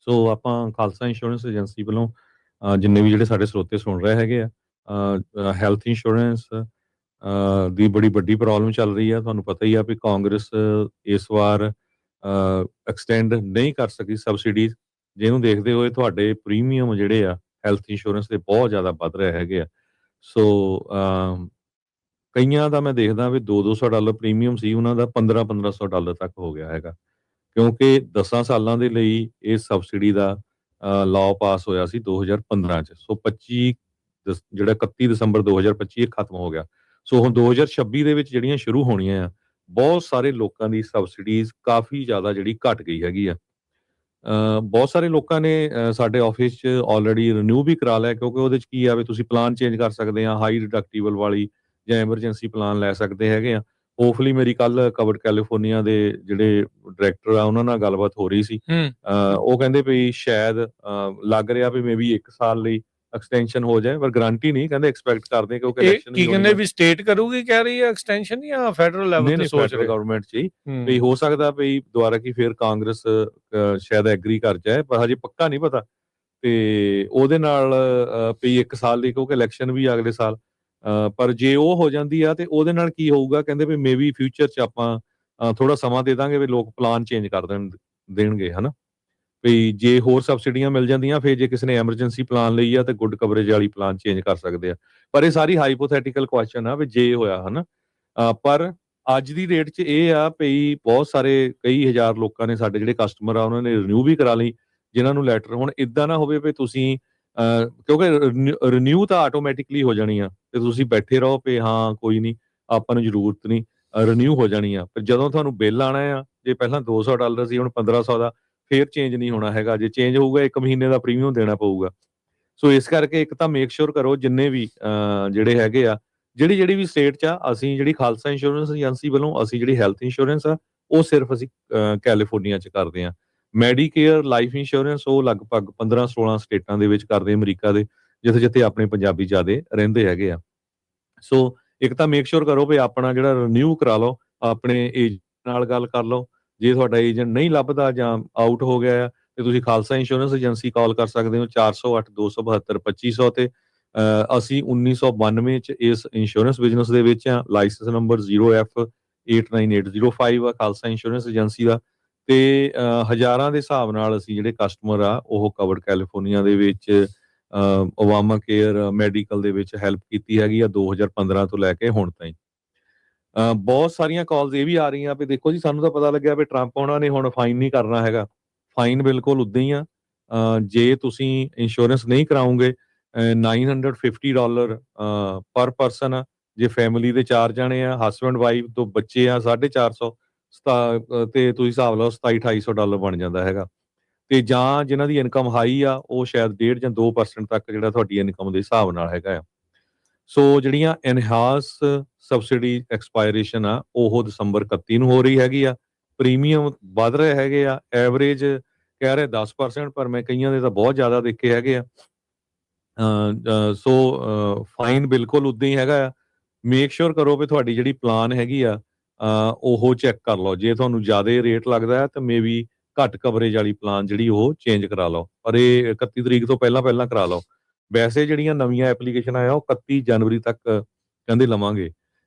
ਸੋ ਆਪਾਂ Khalsa insurance agency ਵੱਲੋਂ ਜਿੰਨੇ ਵੀ ਜਿਹੜੇ ਸਾਡੇ ਸਰੋਤੇ ਸੁਣ ਰਹੇ ਹੈਗੇ ਆ, ਹੈਲਥ ਇੰਸ਼ੋਰੈਂਸ ਦੀ ਬੜੀ ਵੱਡੀ ਪ੍ਰੋਬਲਮ ਚੱਲ ਰਹੀ ਆ। ਤੁਹਾਨੂੰ ਪਤਾ ਹੀ ਆ ਵੀ ਕਾਂਗਰਸ ਇਸ ਵਾਰ ਐਕਸਟੈਂਡ ਨਹੀਂ ਕਰ ਸਕੀ ਸਬਸਿਡੀਜ਼, ਜਿਹਨੂੰ ਦੇਖਦੇ ਹੋਏ ਤੁਹਾਡੇ ਪ੍ਰੀਮੀਅਮ ਜਿਹੜੇ ਆ ਹੈਲਥ ਇੰਸ਼ੋਰੈਂਸ ਦੇ ਬਹੁਤ ਜ਼ਿਆਦਾ ਵੱਧ ਰਹੇ ਹੈਗੇ ਆ। ਸੋ ਕਈਆਂ ਦਾ ਮੈਂ ਦੇਖਦਾ ਵੀ $200 ਪ੍ਰੀਮੀਅਮ ਸੀ, ਉਹਨਾਂ ਦਾ $1500 ਤੱਕ ਹੋ ਗਿਆ ਹੈਗਾ, ਕਿਉਂਕਿ 10 ਸਾਲਾਂ ਦੇ ਲਈ ਇਹ ਸਬਸਿਡੀ ਦਾ ਲਾਅ ਪਾਸ ਹੋਇਆ ਸੀ 2015 ਚ। ਸੋ 25 ਜਿਹੜਾ 31 ਦਸੰਬਰ 2025 ਇਹ ਖਤਮ ਹੋ ਗਿਆ। ਸੋ ਹੁਣ 2026 ਦੇ ਵਿੱਚ ਜਿਹੜੀਆਂ ਸ਼ੁਰੂ ਹੋਣੀਆਂ ਆ, ਬਹੁਤ ਸਾਰੇ ਲੋਕਾਂ ਦੀ ਸਬਸਿਡੀਜ਼ ਕਾਫੀ ਜ਼ਿਆਦਾ ਜਿਹੜੀ ਘਟ ਗਈ ਹੈਗੀ ਆ। ਬਹੁਤ ਸਾਰੇ ਲੋਕਾਂ ਨੇ ਸਾਡੇ ਆਫਿਸ 'ਚ ਆਲਰੇਡੀ ਰਿਨਿਊ ਵੀ ਕਰਾ ਲਿਆ, ਕਿਉਂਕਿ ਉਹਦੇ 'ਚ ਕੀ ਆ ਵੀ ਤੁਸੀਂ ਪਲਾਨ ਚੇਂਜ ਕਰ ਸਕਦੇ ਆ, ਹਾਈ ਡਿਡਕਟੀਬਲ ਵਾਲੀ ਜਾਂ ਐਮਰਜੈਂਸੀ ਪਲਾਨ ਲੈ ਸਕਦੇ ਹੈਗੇ ਆ। ਹੋਪਫੁਲੀ ਮੇਰੀ ਕੱਲ ਕਵਰਡ ਕੈਲੀਫੋਰਨੀਆ ਦੇ ਜਿਹੜੇ ਡਾਇਰੈਕਟਰ ਆ ਉਹਨਾਂ ਨਾਲ ਗੱਲਬਾਤ ਹੋ ਰਹੀ ਸੀ। ਉਹ ਕਹਿੰਦੇ ਵੀ ਸ਼ਾਇਦ ਲੱਗ ਰਿਹਾ ਵੀ ਮੇਬੀ 1 ਸਾਲ ਲਈ ਐਕਸਟੈਂਸ਼ਨ ਹੋ ਜਾਏ, ਪਰ ਗਾਰੰਟੀ ਨਹੀਂ, ਕਹਿੰਦੇ ਐਕਸਪੈਕਟ ਕਰਦੇ ਕਿਉਂਕਿ ਇਲੈਕਸ਼ਨ ਕੀ ਕਹਿੰਦੇ ਵੀ ਸਟੇਟ ਕਰੂਗੀ ਕਹਿ ਰਹੀ ਹੈ ਐਕਸਟੈਂਸ਼ਨ ਜਾਂ ਫੈਡਰਲ ਲੈਵਲ ਤੇ ਸੋਚ ਰਹੇ ਗਵਰਨਮੈਂਟ 'ਚ ਹੀ ਵੀ ਹੋ ਸਕਦਾ ਵੀ ਦੁਬਾਰਾ ਕੀ ਫਿਰ ਕਾਂਗਰਸ ਸ਼ਾਇਦ ਐਗਰੀ ਕਰ ਜਾਏ, ਪਰ ਹਜੇ ਪੱਕਾ ਨਹੀਂ ਪਤਾ। ਤੇ ਉਹਦੇ ਨਾਲ ਵੀ 1 ਸਾਲ ਲਈ, ਕਿਉਂਕਿ ਇਲੈਕਸ਼ਨ ਵੀ ਅਗਲੇ ਸਾਲ, ਪਰ ਜੇ ਉਹ ਹੋ ਜਾਂਦੀ ਆ ਤੇ ਉਹਦੇ ਨਾਲ ਕੀ ਹੋਊਗਾ, ਕਹਿੰਦੇ ਵੀ ਮੇਬੀ ਫਿਊਚਰ 'ਚ ਆਪਾਂ ਥੋੜਾ ਸਮਾਂ ਦੇ ਦਾਂਗੇ ਵੀ ਲੋਕ ਪਲਾਨ ਚੇਂਜ ਕਰ ਦੇਣਗੇ ਹਨਾ। ਵੀ ਜੇ ਹੋਰ ਸਬਸਿਡੀਆਂ ਮਿਲ ਜਾਂਦੀਆਂ, ਫਿਰ ਜੇ ਕਿਸੇ ਨੇ ਐਮਰਜੈਂਸੀ ਪਲਾਨ ਲਈ ਆ ਤੇ ਗੁੱਡ ਕਵਰੇਜ ਵਾਲੀ ਪਲਾਨ ਚੇਂਜ ਕਰ ਸਕਦੇ ਆ। ਪਰ ਇਹ ਸਾਰੀ ਹਾਈਪੋਥੈਟੀਕਲ ਕੁਐਸਚਨ ਆ ਵੀ ਜੇ ਹੋਇਆ ਹਨਾ। ਪਰ ਅੱਜ ਦੀ ਡੇਟ 'ਚ ਇਹ ਆ ਵੀ ਬਹੁਤ ਸਾਰੇ ਕਈ ਹਜ਼ਾਰ ਲੋਕਾਂ ਨੇ ਸਾਡੇ ਜਿਹੜੇ ਕਸਟਮਰ ਆ ਉਹਨਾਂ ਨੇ ਰਿਨਿਊ ਵੀ ਕਰਾ ਲਈ, ਜਿਨ੍ਹਾਂ ਨੂੰ ਲੈਟਰ ਹੁਣ ਇਦਾਂ ਨਾ ਹੋਵੇ ਵੀ ਤੁਸੀਂ ਕਿਉਂਕਿ ਰਿਨਿਊ ਤਾਂ ਆਟੋਮੈਟਿਕਲੀ ਹੋ ਜਾਣੀ ਆ ਤੇ ਤੁਸੀਂ ਬੈਠੇ ਰਹੋ ਵੀ ਹਾਂ ਕੋਈ ਨਹੀਂ ਆਪਾਂ ਨੂੰ ਜ਼ਰੂਰਤ ਨਹੀਂ, ਰਿਨਿਊ ਹੋ ਜਾਣੀ ਆ। ਪਰ ਜਦੋਂ ਤੁਹਾਨੂੰ ਬਿੱਲ ਆਣਾ ਆ, ਜੇ ਪਹਿਲਾਂ $200 ਸੀ ਹੁਣ 1500 ਦਾ, ਫੇਰ ਚੇਂਜ ਨਹੀਂ ਹੋਣਾ ਹੈਗਾ। ਜੇ ਚੇਂਜ ਹੋਊਗਾ 1 ਮਹੀਨੇ ਦਾ ਪ੍ਰੀਮੀਅਮ ਦੇਣਾ ਪਊਗਾ। ਸੋ ਇਸ ਕਰਕੇ ਇੱਕ ਤਾਂ ਮੇਕ ਸ਼ੋਰ ਕਰੋ ਜਿੰਨੇ ਵੀ ਜਿਹੜੇ ਹੈਗੇ ਆ, ਜਿਹੜੀ ਵੀ ਸਟੇਟ 'ਚ ਆ, ਅਸੀਂ ਜਿਹੜੀ ਖਾਲਸਾ ਇੰਸ਼ੋਰੈਂਸ ਏਜੰਸੀ ਵੱਲੋਂ ਅਸੀਂ ਜਿਹੜੀ ਹੈਲਥ ਇੰਸ਼ੋਰੈਂਸ ਆ ਉਹ ਸਿਰਫ ਅਸੀਂ ਕੈਲੀਫੋਰਨੀਆ 'ਚ ਕਰਦੇ ਹਾਂ। ਮੈਡੀਕੇਅਰ ਲਾਈਫ ਇੰਸ਼ੋਰੈਂਸ ਉਹ ਲਗਭਗ 15-16 ਸਟੇਟਾਂ ਦੇ ਵਿੱਚ ਕਰਦੇ ਅਮਰੀਕਾ ਦੇ, ਜਿੱਥੇ ਆਪਣੇ ਪੰਜਾਬੀ ਜ਼ਿਆਦੇ ਰਹਿੰਦੇ ਹੈਗੇ ਆ। ਸੋ ਇੱਕ ਤਾਂ ਮੇਕ ਸ਼ੋਰ ਕਰੋ ਵੀ ਆਪਣਾ ਜਿਹੜਾ ਰਿਨਿਊ ਕਰਾ ਲਓ, ਆਪਣੇ ਏਜੰਟ ਨਾਲ ਗੱਲ ਕਰ ਲਓ। ਜੇ ਤੁਹਾਡਾ ਏਜੰਟ ਨਹੀਂ ਲੱਭਦਾ ਜਾਂ ਆਊਟ ਹੋ ਗਿਆ ਆ ਤੇ ਤੁਸੀਂ ਖਾਲਸਾ ਇੰਸ਼ੋਰੈਂਸ ਏਜੰਸੀ ਕਾਲ ਕਰ ਸਕਦੇ ਹੋ 408-272-2500 ਤੇ। ਅਸੀਂ 1992 ਚ ਇਸ ਇੰਸ਼ੋਰੈਂਸ ਬਿਜ਼ਨਸ ਦੇ ਵਿੱਚ ਆ। ਲਾਇਸੈਂਸ ਨੰਬਰ 0F89805 ਆ ਖਾਲਸਾ ਇੰਸ਼ੋਰੈਂਸ ਏਜੰਸੀ ਦਾ। ਤੇ ਹਜ਼ਾਰਾਂ ਦੇ ਹਿਸਾਬ ਨਾਲ ਅਸੀਂ ਜਿਹੜੇ ਕਸਟਮਰ ਆ ਉਹ ਕਵਰਡ ਕੈਲੀਫੋਰਨੀਆ ਦੇ ਵਿੱਚ ਓਬਾਮਾ ਕੇਅਰ ਮੈਡੀਕਲ ਦੇ ਵਿੱਚ ਹੈਲਪ ਕੀਤੀ ਹੈਗੀ ਆ 2015 ਤੋਂ ਲੈ ਕੇ ਹੁਣ ਤਾਈਂ। ਬਹੁਤ ਸਾਰੀਆਂ ਕਾਲਸ ਇਹ ਵੀ ਆ ਰਹੀਆਂ ਵੀ ਦੇਖੋ ਜੀ ਸਾਨੂੰ ਤਾਂ ਪਤਾ ਲੱਗਿਆ ਵੀ ਟਰੰਪ ਉਹਨਾਂ ਨੇ ਹੁਣ ਫਾਈਨ ਨਹੀਂ ਕਰਨਾ ਹੈਗਾ। ਫਾਈਨ ਬਿਲਕੁਲ ਉਦਾਂ ਹੀ ਆ। ਜੇ ਤੁਸੀਂ ਇੰਸ਼ੋਰੈਂਸ ਨਹੀਂ ਕਰਾਉਂਗੇ $950 ਪਰ ਪਰਸਨ ਆ। ਜੇ ਫੈਮਿਲੀ ਦੇ 4 ਜਾਣੇ ਆ, ਹਸਬੈਂਡ ਵਾਈਫ ਤੋਂ ਬੱਚੇ ਆ 450 ਤੇ ਤੁਸੀਂ ਹਿਸਾਬ ਲਾਓ $2700-2800 ਬਣ ਜਾਂਦਾ ਹੈਗਾ। ਤੇ ਜਾਂ ਜਿਨ੍ਹਾਂ ਦੀ ਇਨਕਮ ਹਾਈ ਆ ਉਹ ਸ਼ਾਇਦ 1.5 ਜਾਂ 2% ਤੱਕ ਜਿਹੜਾ ਤੁਹਾਡੀ ਇਨਕਮ ਦੇ ਹਿਸਾਬ ਨਾਲ ਹੈਗਾ ਆ। ਸੋ ਜਿਹੜੀਆਂ ਐਨਹਾਂਸ ਸਬਸਿਡੀ ਐਕਸਪਾਇਰੇਸ਼ਨ ਆ ਉਹ ਦਸੰਬਰ 31 ਨੂੰ ਹੋ ਰਹੀ ਹੈਗੀ ਆ। ਪ੍ਰੀਮੀਅਮ ਵੱਧ ਰਹੇ ਹੈਗੇ ਆ। ਐਵਰੇਜ ਕਹਿ ਰਹੇ 10%, ਪਰ ਮੈਂ ਕਈਆਂ ਦੇ ਤਾਂ ਬਹੁਤ ਜ਼ਿਆਦਾ ਦੇਖੇ ਹੈਗੇ ਆ। ਸੋ ਫਾਈਨ ਬਿਲਕੁਲ ਉਦਾਂ ਹੀ ਹੈਗਾ ਆ। ਮੇਕ ਸ਼ੋਰ ਕਰੋ ਵੀ ਤੁਹਾਡੀ ਜਿਹੜੀ ਪਲਾਨ ਹੈਗੀ ਆ ਉਹ ਚੈੱਕ ਕਰ ਲਓ। ਜੇ ਤੁਹਾਨੂੰ ਜ਼ਿਆਦਾ ਰੇਟ ਲੱਗਦਾ ਹੈ ਤਾਂ ਮੇਬੀ ਘੱਟ ਕਵਰੇਜ ਵਾਲੀ ਪਲਾਨ ਜਿਹੜੀ ਉਹ ਚੇਂਜ ਕਰਾ ਲਓ, ਪਰ ਇਹ 31 ਤਰੀਕ ਤੋਂ ਪਹਿਲਾਂ ਕਰਾ ਲਓ। ਵੈਸੇ ਜਿਹੜੀਆਂ ਨਵੀਆਂ ਐਪਲੀਕੇਸ਼ਨਾਂ ਆ ਉਹ 31 ਜਨਵਰੀ ਤੱਕ ਕਹਿੰਦੇ ਲਵਾਂਗੇ।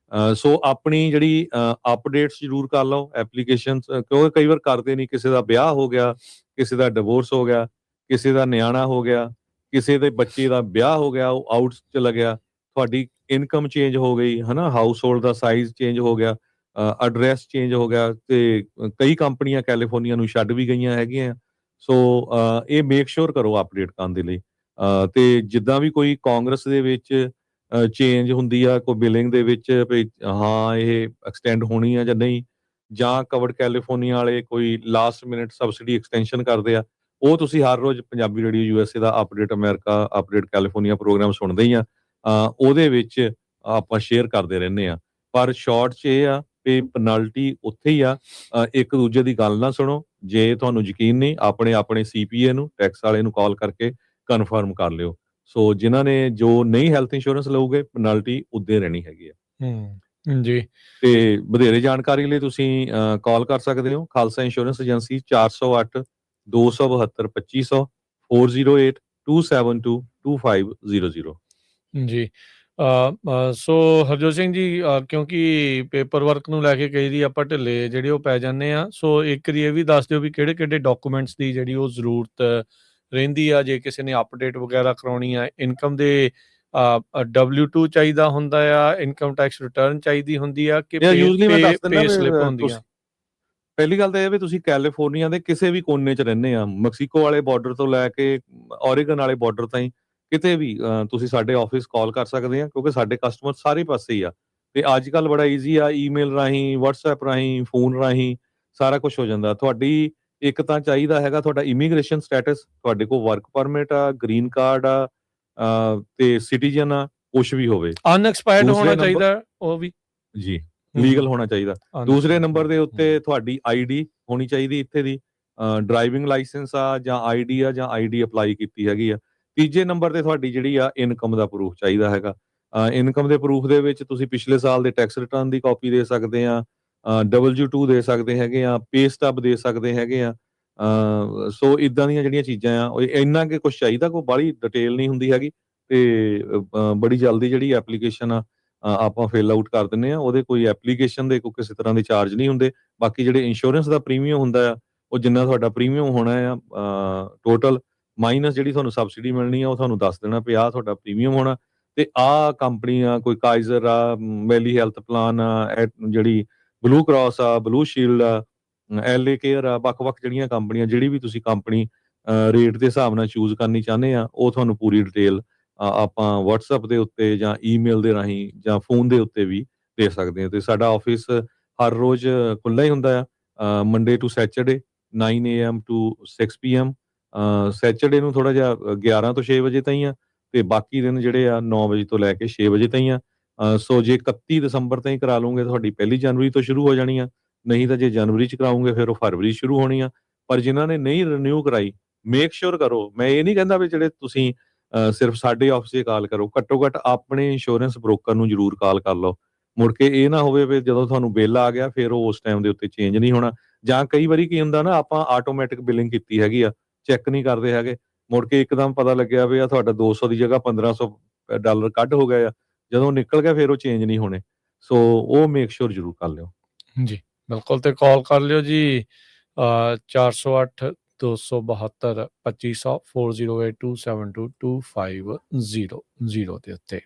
ਸੋ ਆਪਣੀ ਜਿਹੜੀ ਅਪਡੇਟਸ ਜ਼ਰੂਰ ਕਰ ਲਓ ਐਪਲੀਕੇਸ਼ਨਸ, ਕਿਉਂਕਿ ਕਈ ਵਾਰ ਕਰਦੇ ਨਹੀਂ। ਕਿਸੇ ਦਾ ਵਿਆਹ ਹੋ ਗਿਆ, ਕਿਸੇ ਦਾ ਡਿਵੋਰਸ ਹੋ ਗਿਆ, ਕਿਸੇ ਦਾ ਨਿਆਣਾ ਹੋ ਗਿਆ, ਕਿਸੇ ਦੇ ਬੱਚੇ ਦਾ ਵਿਆਹ ਹੋ ਗਿਆ ਉਹ ਆਊਟ ਚਲਾ ਗਿਆ, ਤੁਹਾਡੀ ਇਨਕਮ ਚੇਂਜ ਹੋ ਗਈ ਹਨਾ, ਹਾਊਸ ਹੋਲਡ ਦਾ ਸਾਈਜ਼ ਚੇਂਜ ਹੋ ਗਿਆ, ਐਡਰੈਸ ਚੇਂਜ ਹੋ ਗਿਆ ਤੇ ਕਈ ਕੰਪਨੀਆਂ ਕੈਲੀਫੋਰਨੀਆ ਨੂੰ ਛੱਡ ਵੀ ਗਈਆਂ ਹੈਗੀਆਂ। ਸੋ ਇਹ ਮੇਕ ਸ਼ੋਰ ਕਰੋ ਅਪਡੇਟ ਕਰਨ ਦੇ ਲਈ। ਤੇ ਜਿੱਦਾਂ ਵੀ ਕੋਈ ਕਾਂਗਰਸ ਦੇ ਵਿੱਚ ਚੇਂਜ ਹੁੰਦੀ ਆ ਕੋਈ ਬਿਲਿੰਗ ਦੇ ਵਿੱਚ ਵੀ ਹਾਂ ਇਹ ਐਕਸਟੈਂਡ ਹੋਣੀ ਆ ਜਾਂ ਨਹੀਂ, ਜਾਂ ਕਵਰਡ ਕੈਲੀਫੋਰਨੀਆ ਵਾਲੇ ਕੋਈ ਲਾਸਟ ਮਿੰਟ ਸਬਸਿਡੀ ਐਕਸਟੈਂਸ਼ਨ ਕਰਦੇ ਆ, ਉਹ ਤੁਸੀਂ ਹਰ ਰੋਜ਼ ਪੰਜਾਬੀ ਰੇਡੀਓ USA ਦਾ update America, update California programme ਸੁਣਦੇ ਹੀ ਆ। ਉਹਦੇ ਵਿੱਚ ਆਪਾਂ ਸ਼ੇਅਰ ਕਰਦੇ ਰਹਿੰਦੇ ਆ। ਪਰ ਸ਼ਾਰਟ 'ਚ ਇਹ ਆ ਵੀ ਪੈਨਲਟੀ ਉੱਥੇ ਹੀ ਆ। ਇੱਕ ਦੂਜੇ ਦੀ ਗੱਲ ਨਾ ਸੁਣੋ। ਜੇ ਤੁਹਾਨੂੰ ਯਕੀਨ ਨਹੀਂ ਆਪਣੇ CPA ਨੂੰ, ਟੈਕਸ ਵਾਲੇ ਨੂੰ ਕਾਲ ਕਰਕੇ ਕਨਫਰਮ ਕਰ ਲਿਓ। ਸੋ ਜਿਨ੍ਹਾਂ ਨੇ ਜੋ ਨਹੀਂ ਹੈਲਥ ਇੰਸ਼ੋਰੈਂਸ ਲਓਗੇ ਪੈਨਲਟੀ ਉੱਦੇ ਰਹਿਣੀ ਹੈਗੀ ਆ। ਜੀ। ਤੇ ਵਧੇਰੇ ਜਾਣਕਾਰੀ ਲਈ ਤੁਸੀਂ ਕਾਲ ਕਰ ਸਕਦੇ ਹੋ ਖਾਲਸਾ ਇੰਸ਼ੋਰੈਂਸ ਏਜੰਸੀ 408 272 2500 408 272 2500। ਜੀ। ਸੋ ਹਰਜੋਤ ਸਿੰਘ ਜੀ, ਕਿਉਂਕਿ ਪੇਪਰ ਵਰਕ ਨੂੰ ਲੈ ਕੇ ਕਈ ਵਾਰੀ ਆਪਾਂ ਢਿੱਲੇ ਜਿਹੜੇ ਉਹ ਪੈ ਜਾਂਦੇ ਆ, ਸੋ ਇੱਕ ਵਾਰੀ ਇਹ ਵੀ ਦੱਸ ਦਿਓ ਵੀ ਕਿਹੜੇ ਡਾਕੂਮੈਂਟਸ ਦੀ ਜਿਹੜੀ ਉਹ ਜ਼ਰੂਰਤ ਰਹਿੰਦੀ ਆ ਜੇ ਕਿਸੇ ਨੇ ਅਪਡੇਟ ਵਗੈਰਾ ਕਰਾਉਣੀ ਆ। ਇਨਕਮ ਦੇ W2 ਚਾਹੀਦਾ ਹੁੰਦਾ ਆ, ਇਨਕਮ ਟੈਕਸ ਰਿਟਰਨ ਚਾਹੀਦੀ ਹੁੰਦੀ ਆ ਕਿ ਯੂਜੂਲੀ ਮੈਂ ਦੱਸ ਦਿੰਦਾ ਪੇ ਸਲਿੱਪ ਵੀ ਹੁੰਦੀਆਂ? ਪਹਿਲੀ ਗੱਲ ਤਾਂ ਇਹ ਵੀ ਤੁਸੀਂ ਕੈਲੀਫੋਰਨੀਆ ਦੇ ਕਿਸੇ ਵੀ ਕੋਨੇ 'ਚ ਰਹਿੰਦੇ ਆ, ਮੈਕਸੀਕੋ ਵਾਲੇ ਬਾਰਡਰ ਤੋਂ ਲੈ ਕੇ ਓਰੇਗਨ ਵਾਲੇ ਬਾਰਡਰ ਤਾਈਂ ਕਿਤੇ ਵੀ ਤੁਸੀਂ ਸਾਡੇ ਆਫਿਸ ਕਾਲ ਕਰ ਸਕਦੇ ਆ, ਕਿਉਂਕਿ ਸਾਡੇ ਕਸਟਮਰ ਸਾਰੇ ਪਾਸੇ ਹੀ ਆ। ਤੇ ਅੱਜ ਕੱਲ ਬੜਾ ਈਜ਼ੀ ਆ, ਈਮੇਲ ਰਾਹੀਂ, WhatsApp ਰਾਹੀਂ, ਫੋਨ ਰਾਹੀਂ ਸਾਰਾ ਕੁਝ ਹੋ ਜਾਂਦਾ। ਤੁਹਾਡੀ ਇੱਕ ਤਾਂ ਚਾਹੀਦਾ ਹੈਗਾ ਤੁਹਾਡਾ ਇਮੀਗ੍ਰੇਸ਼ਨ ਸਟੇਟਸ, ਤੁਹਾਡੇ ਕੋਲ ਵਰਕ ਪਰਮਿਟ ਆ, ਗ੍ਰੀਨ ਕਾਰਡ ਆ, ਤੇ ਸਿਟੀਜ਼ਨ ਆ, ਕੁਛ ਵੀ ਹੋਵੇ। ਅਨਐਕਸਪਾਇਰਡ ਦੂਸਰੇ ਹੋਣਾ ਨੰਬਰ ਚਾਹੀਦਾ ਉਹ ਵੀ? ਜੀ, ਲੀਗਲ ਹੋਣਾ ਚਾਹੀਦਾ। ਦੂਸਰੇ ਨੰਬਰ ਦੇ ਉੱਤੇ ਤੁਹਾਡੀ ਆਈਡੀ ਹੋਣੀ ਚਾਹੀਦੀ ਇੱਥੇ ਦੀ, ਡਰਾਈਵਿੰਗ ਲਾਇਸੈਂਸ ਆ ਜਾਂ ਆਈਡੀ ਆ ਜਾਂ ਆਈਡੀ ਅਪਲਾਈ ਕੀਤੀ ਹੈਗੀ ਆ। ਤੀਜੇ ਨੰਬਰ ਤੇ ਤੁਹਾਡੀ ਜਿਹੜੀ ਆ ਇਨਕਮ ਦਾ ਪ੍ਰੂਫ ਚਾਹੀਦਾ ਹੈਗਾ। ਇਨਕਮ ਦੇ ਪ੍ਰੂਫ ਦੇ ਵਿੱਚ ਤੁਸੀਂ ਪਿਛਲੇ ਸਾਲ ਦੇ ਟੈਕਸ ਰਿਟਰਨ ਦੀ ਕਾਪੀ ਦੇ ਸਕਦੇ ਆ, W2 ਦੇ ਸਕਦੇ ਹੈਗੇ ਆ, ਪੇ ਸਟੱਬ ਦੇ ਸਕਦੇ ਹੈਗੇ ਆ। ਸੋ ਇਦਾਂ ਦੀਆਂ ਜਿਹੜੀਆਂ ਚੀਜ਼ਾਂ ਆ, ਉਹ ਇੰਨਾ ਕਿ ਕੁਛ ਚਾਹੀਦਾ, ਕੋਈ ਬਾਹਲੀ ਡਿਟੇਲ ਨਹੀਂ ਹੁੰਦੀ ਹੈਗੀ ਤੇ ਬੜੀ ਜਲਦੀ ਜਿਹੜੀ ਐਪਲੀਕੇਸ਼ਨ ਆ ਆਪਾਂ ਫਿਲ ਆਊਟ ਕਰ ਦਿੰਦੇ ਆ। ਉਹਦੇ ਕੋਈ ਐਪਲੀਕੇਸ਼ਨ ਦੇ ਕੋਈ ਕਿਸੇ ਤਰ੍ਹਾਂ ਦੇ ਚਾਰਜ ਨਹੀਂ ਹੁੰਦੇ। ਬਾਕੀ ਜਿਹੜੇ ਇੰਸ਼ੋਰੈਂਸ ਦਾ ਪ੍ਰੀਮੀਅਮ ਹੁੰਦਾ ਆ, ਉਹ ਜਿੰਨਾ ਤੁਹਾਡਾ ਪ੍ਰੀਮੀਅਮ ਹੋਣਾ ਆ ਟੋਟਲ ਮਾਈਨਸ ਜਿਹੜੀ ਤੁਹਾਨੂੰ ਸਬਸਿਡੀ ਮਿਲਣੀ ਆ, ਉਹ ਤੁਹਾਨੂੰ ਦੱਸ ਦੇਣਾ ਵੀ ਆਹ ਤੁਹਾਡਾ ਪ੍ਰੀਮੀਅਮ ਹੋਣਾ ਤੇ ਆਹ ਕੰਪਨੀ ਆ, ਕੋਈ ਕਾਈਜ਼ਰ ਆ, ਵੈਲੀ ਹੈਲਥ ਪਲਾਨ ਆ, ਜਿਹੜੀ ਬਲੂ ਕ੍ਰਾਸ ਆ, ਬਲੂ ਸ਼ੀਲਡ ਆ, LA ਕੇਅਰ ਆ, ਵੱਖ-ਵੱਖ ਜਿਹੜੀਆਂ ਕੰਪਨੀਆਂ, ਜਿਹੜੀ ਵੀ ਤੁਸੀਂ ਕੰਪਨੀ ਰੇਟ ਦੇ ਹਿਸਾਬ ਨਾਲ ਚੂਜ਼ ਕਰਨੀ ਚਾਹੁੰਦੇ ਆ, ਉਹ ਤੁਹਾਨੂੰ ਪੂਰੀ ਡਿਟੇਲ ਆਪਾਂ WhatsApp ਦੇ ਉੱਤੇ ਜਾਂ ਈਮੇਲ ਦੇ ਰਾਹੀਂ ਜਾਂ ਫੋਨ ਦੇ ਉੱਤੇ ਵੀ ਦੇ ਸਕਦੇ ਹਾਂ। ਤੇ ਸਾਡਾ ਆਫਿਸ ਹਰ ਰੋਜ਼ ਖੁੱਲ੍ਹਾ ਹੀ ਹੁੰਦਾ ਆ, Monday to Saturday 9 AM to 6 PM। Saturday ਨੂੰ ਥੋੜਾ ਜਿਹਾ 11 ਤੋਂ 6 ਵਜੇ ਤਾਈਂ ਆ ਤੇ ਬਾਕੀ ਦਿਨ ਜਿਹੜੇ ਆ 9 ਵਜੇ ਤੋਂ ਲੈ ਕੇ 6 ਵਜੇ ਤਾਈਂ ਆ। ਸੋ ਜੇ 31 ਦਸੰਬਰ ਤਾਈਂ ਕਰਾ ਲਓਗੇ ਤੁਹਾਡੀ 1 ਜਨਵਰੀ ਤੋਂ ਸ਼ੁਰੂ ਹੋ ਜਾਣੀ ਆ, ਨਹੀਂ ਤਾਂ ਜੇ ਜਨਵਰੀ 'ਚ ਕਰਾਉਂਗੇ ਫਿਰ ਉਹ ਫਰਵਰੀ 'ਚ ਸ਼ੁਰੂ ਹੋਣੀ ਆ। ਪਰ ਜਿਨ੍ਹਾਂ ਨੇ ਨਹੀਂ ਰੀਨਿਊ ਕਰਾਈ, ਮੇਕ ਸ਼ੋਰ ਕਰੋ। ਮੈਂ ਇਹ ਨਹੀਂ ਕਹਿੰਦਾ ਵੀ ਜਿਹੜੇ ਤੁਸੀਂ ਸਿਰਫ ਸਾਡੇ ਆਫਿਸ 'ਚ ਕਾਲ ਕਰੋ, ਘੱਟੋ-ਘੱਟ ਆਪਣੇ ਇੰਸ਼ੋਰੈਂਸ ਬ੍ਰੋਕਰ ਨੂੰ ਜ਼ਰੂਰ ਕਾਲ ਕਰ ਲਓ। ਮੁੜ ਕੇ ਇਹ ਨਾ ਹੋਵੇ ਵੀ ਜਦੋਂ ਤੁਹਾਨੂੰ ਬਿੱਲ ਆ ਗਿਆ ਫਿਰ ਉਹ ਉਸ ਟਾਈਮ ਦੇ ਉੱਤੇ ਚੇਂਜ ਨਹੀਂ ਹੋਣਾ। ਜਾਂ ਕਈ ਵਾਰੀ ਕੀ ਹੁੰਦਾ ਨਾ, ਆਪਾਂ ਆਟੋਮੈਟਿਕ ਬਿਲਿੰਗ ਕੀਤੀ ਹੈਗੀ ਆ, ਚੈੱਕ ਨਹੀਂ ਕਰਦੇ ਹੈਗੇ, ਮੁੜ ਕੇ ਇੱਕਦਮ ਪਤਾ ਲੱਗਿਆ ਵੀ ਆ ਤੁਹਾਡਾ 200 ਦੀ ਜਗ੍ਹਾ $1500 ਕੱਢ ਹੋ ਗਏ ਆ, ਜਦੋਂ ਨਿਕਲ ਗਿਆ ਫਿਰ ਉਹ ਚੇਂਜ ਨਹੀਂ ਹੋਣੇ। ਸੋ ਉਹ ਮੇਕ ਸ਼ੋਰ ਜ਼ਰੂਰ ਕਰ ਲਿਓ। ਜੀ, ਬਿਲਕੁਲ। ਤੇ ਕਾਲ ਕਰ ਲਿਓ ਜੀ 408 272 2500 408 272 2500 ਦੇ ਉੱਤੇ।